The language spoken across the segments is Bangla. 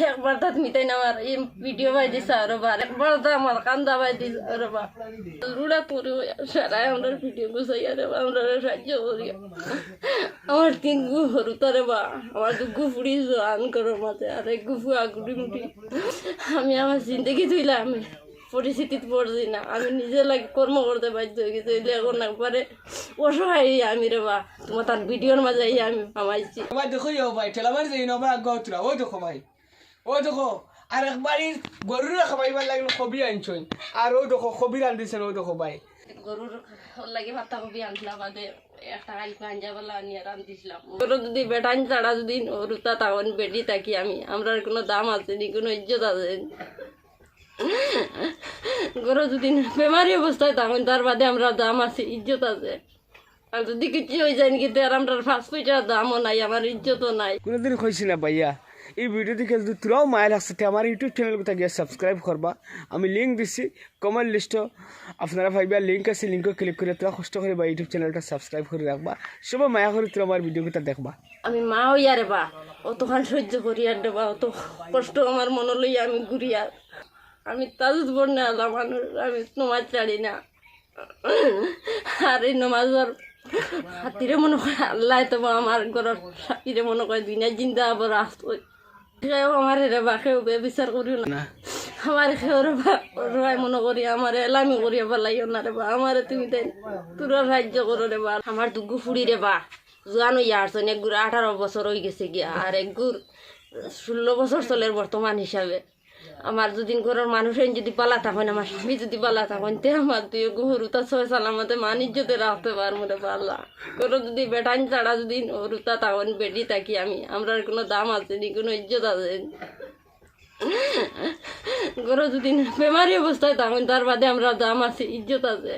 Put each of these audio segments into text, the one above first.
একবার তাত মিটাই না আমার এই ভিডিও বাই দিছে আরো বার একবার তো আমার কান্দা বাই দিছে আরো বার রুড়া পরে সারাই আমরা ভিডিও গুছাই আরে আমরা সাহায্য করি আমার তিন গু হরু তারে বা আমার তো গুফুড়ি আন করো মাঝে আর এক গুফু আগুড়ি মুটি আমি আমার জিন্দগি ধুইলাম আমি পরিস্থিতিতে পড়ছি না আমি নিজে লাগে কর্ম করতে বাধ্য হয়ে গেছি এখন একবারে অসহায় আমি রে বা তোমার তার ভিডিওর মাঝে আমি আমাইছি ভাই দেখো ভাই ঠেলামারি যাই না ভাই আগাউতরা ওই দেখো ভাই ওই দেখো আর একবারই গরুর খাবাইবার লাগলো কবি আনছই আর ওই দেখো কবি রান্ধিছেন ওই দেখো ভাই গরুর লাগে পাতা কবি আনছিলাম বাদে একটা হালকা আঞ্জাবেলা নিয়ে রান্ধিছিলাম গরু যদি বেটান ছাড়া যদি রুতা তখন বেটি থাকি আমরা কোনো দাম আছে নি কোনো ইজ্জত আছে গরু যদি বেমারি অবস্থায় তখন তার বাদে আমরা দাম আছে ইজ্জত আছে আর যদি কিছু হয়ে যায় নাকি আর আমরা 5 পয়সার দামও নাই আমার ইজ্জতও নাই কোনোদিন কইছি না ভাইয়া এই ভিডিও দেখে যদি তোরাও মায়ের আসতে আমার ইউটিউব চ্যানেলটা গিয়ে সাবস্ক্রাইব করবা আমি লিঙ্ক দিচ্ছি কমেন্ট লিস্ট আপনারা ভাইবা লিঙ্ক আছে লিঙ্ক ক্লিক করে তোরা কষ্ট করে বা ইউটিউব চ্যানেলটা সাবস্ক্রাইব করে রাখবা সবাই মায়া করে তোরা আমার ভিডিওটা দেখবা আমি মা হইয়া রে বা অতখান সহ্য করি আর দেবা অত কষ্ট আমার মনে লই আমি ঘুরি আর আমি তাজুদ বন্যা আল্লাহ মানুষ আমি নমাজ ছাড়ি না আর এই নমাজের হাতিরে মনে করে আল্লাহ তো আমার ঘরের হাতিরে মনে করে দিনে জিন্দা আবার আসতো সেও আমার রে বাকেও বিচার করিও না আমার খেয়ে মনে করি আমার এলামি করিয়া পেলাইও না রে বা আমার তুমি তাই তোরা সাহায্য করো রে বা আমার দুগু ফুড়ি রে বা জোয়ান হইয়া আসছেন এক গুড় 18 বছর হয়ে গেছে গিয়া আর এক গুড় 16 বছর চলের বর্তমান হিসাবে আমার যদি ঘরের মানুষ যদি পালা থাকেন আমার স্বামী যদি পালা থাকেন তে আমার তুই গরুতা 6 সাল আমাদের মান ইজ্জতে রাখতে পারবো রে পাল্লা গরু যদি বেটান ছাড়া যদি রুতা থাকেন বেটি থাকি আমরা কোনো দাম আছে নি কোনো ইজ্জত আছে গরু যদি বেমারি অবস্থায় থাকেন তার বাদে আমরা দাম আছে ইজ্জত আছে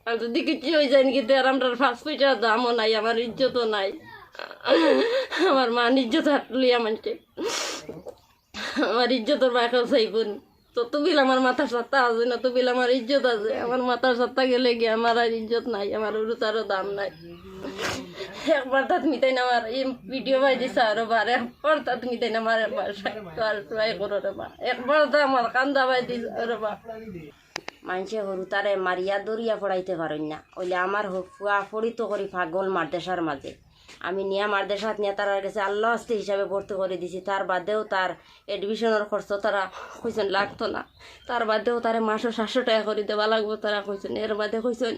আর যদি কিছু হয়ে যায় নাকি আর আমরা 5 পয়সার দামও নাই আমার ইজ্জতও নাই আমার মান ইজ্জত হাঁটলিয়া মানছে আমার ইজ্জতের বাঁকা চাইবন তত বিল আমার মাথার সাত্তা আছে না তো বিল আমার ইজ্জত আছে আমার মাথার সাত্তা গেলে গিয়ে আমার আর ইজ্জত নাই আমার রুতারও দাম নাই একবার তাত মিটাই না আমার এই ভিডিও বাই দিছে আরো বার একবার তাত মিটাই না আমার ট্রাই করো রে বা একবার তো আমার কান্দা বাই দিছে আরো বা মানুষে হরু তারে মারিয়া দরিয়া পড়াইতে পারেন না ওইলে আমার ফুয়া ফড়িত করি পাগল মারদেশার মাঝে আমি নিয়ে মারদেশাত নিয়ে তার কাছে আল্লাহ আস্তে হিসাবে ভর্তি করে দিছি তার বাদেও তার এডমিশনের খরচ তারা কইছেন লাগতো না তার বাদেও তারে মাসও 700 টাকা করে দেওয়া লাগবো তারা কইছেন এর বাদে কইছেন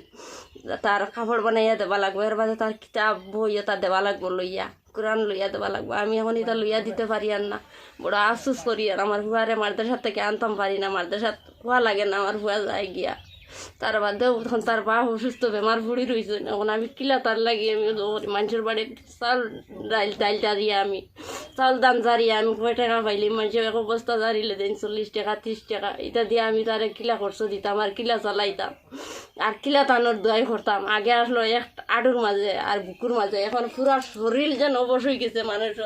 তার কাপড় বানাইয়া দেওয়া লাগবো এর বাদে তার কিতাব বইও তার দেওয়া লাগবো লইয়া কোরআন লইয়া দেওয়া লাগবো আমি এখন এটা লইয়া দিতে পারি আর না বড় আফসোস করি আর আমার ভুয়ারে মারদেশাত থেকে আনতাম পারি না মারদেশাত ভুয়া লাগে না আমার ভুয়া যায় গিয়া তার বাদেও তখন তার বাপ অসুস্থ বেমার ভুড়ি রয়েছে এখন আমি কিলা তার লাগিয়ে আমি মানুষের বাড়ির চাল ডাইল জারিয়ে আমি চাল দাম জারিয়ে আমি কয় টাকা পাইলি মানুষের এক বস্তা জারিলে দেন 40 টাকা 30 টাকা এটা দিয়ে আমি তারে কিলা খরচ দিতাম আর কিলা চালাইতাম আর কিলা টানোর দোয়াই করতাম আগে আসলো এক আডুর মাঝে আর বুকুর মাঝে এখন পুরা শরীর যেন অবশ্যই গেছে মানুষের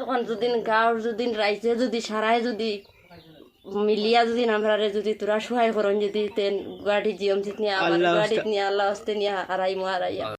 এখন যদি গাঁর যদি রাইছে যদি সারায় যদি মিলিয়া যদি আমরা যদি তোরা সহায় করেন যদি তেন গাড়ি জিএমসি নিয়ে আবার গাড়ি নিয়ে আল্লাহ হস্তে নিয়ে হারাই